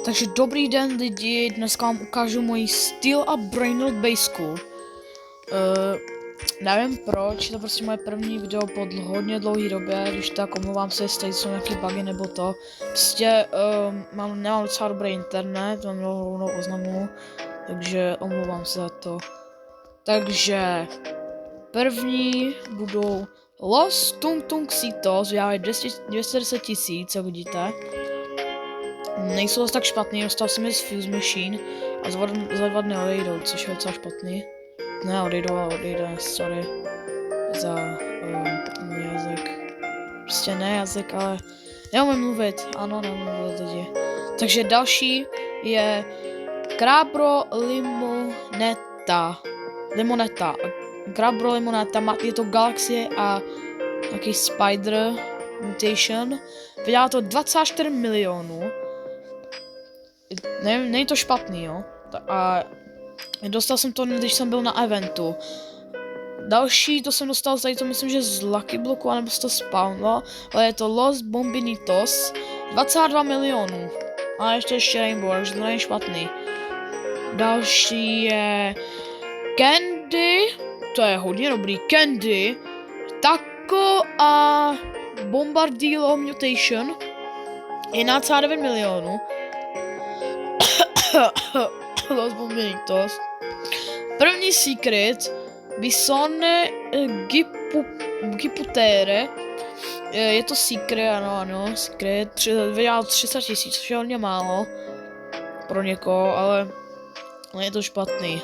Takže dobrý den lidi, dneska vám ukážu moji Steel a Brainrot basku. Nevím proč, je to prostě moje první video po hodně dlouhé době, když tak omlouvám se, jestli jsou nějaký bugy nebo to. Prostě nemám docela dobrý internet, mám rovnou oznamu, takže omlouvám se za to. Takže první budou Los Tung Tung Sitos, vydávají 210 000, co vidíte. Nejsou zase tak špatný, dostal jsem je z Fuse Machine a za 2 dny odejdou, což je docela špatný. Ne, odejdou, ale odejde, sorry za můj jazyk. Prostě ne jazyk, ale neumím mluvit, ano, neumím mluvit lidi. Takže další je Crabro Limoneta. Crabro Limoneta, je to Galaxy a nějaký Spider Mutation. Vydá to 24 milionů. Není to špatný, jo. A dostal jsem to, když jsem byl na eventu. Další, to jsem dostal tady, to myslím, že z Lucky Blocku, anebo se to spawnlo, ale je to Los Bombinitos, 22 milionů. A ještě Rainbow, takže to není špatný. Další je Candy, to je hodně dobrý, Candy, Taco a Bombardilo Mutation, 1,9 milionů. Los Bombinitos. První secret Bisone Giputere. Je to secret, ano, secret. Vydal 300 000, což je hodně málo pro někoho, ale je to špatný.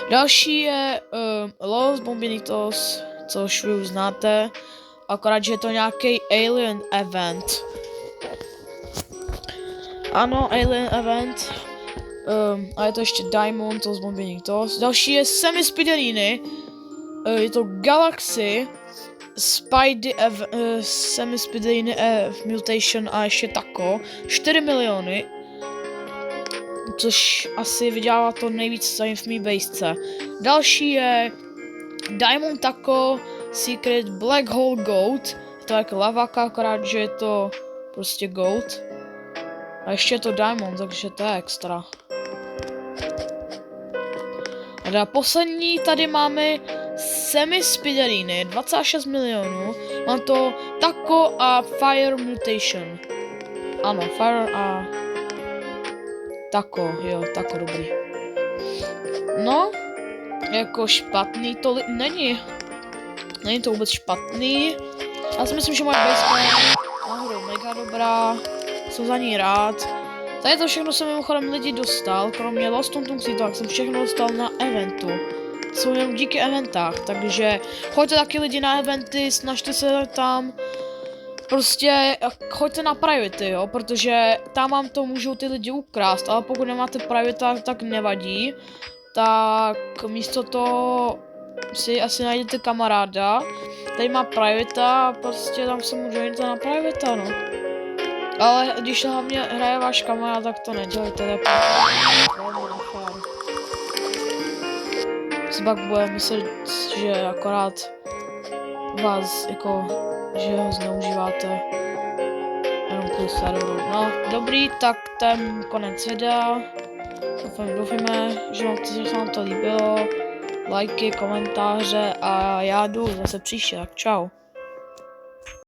Další je Los Bombinitos, což vy už znáte, akorát, že je to nějaký Alien Event. Ano, Alien Event. A je to ještě Diamond, to z Bombinitos. Další je Semi Spiderini. Je to Galaxy, Semi Spiderini Mutation a ještě Taco. 4 miliony. Což asi vydělává to nejvíc tady v mý basece. Další je Diamond Taco Secret Black Hole Goat. Je to jako lavaka, akorát, že je to prostě goat. A ještě je to Diamond, takže to je extra. A poslední tady máme Semi Spiderini, 26 milionů. Mám to Taco a Fire Mutation. Ano, Fire a Taco, jo, Taco, dobrý. No, jako špatný to není. Není to vůbec špatný. Já si myslím, že moje baseball je náhodou mega dobrá. Jsem za ní rád. Tady to všechno jsem mimochodem lidi dostal, kromě Lost Tung Tung Sitos, tak jsem všechno dostal na eventu. Jsou jenom díky eventách, takže choďte taky lidi na eventy, snažte se tam. Prostě choďte na private, jo, protože tam vám to můžou ty lidi ukrást, ale pokud nemáte private, tak nevadí. Tak místo toho si asi najdete kamaráda, který má private a prostě tam se mu joinete na private, no. Ale když hlavně hraje váš kamarád, tak to nedělejte, si pak bude myslet, že akorát vás, jako, že ho zneužíváte jenom kvůli serveru. No, dobrý, tak ten konec videa. Doufíme, že vám to líbilo. Lajky, komentáře a já jdu zase příště, tak čau.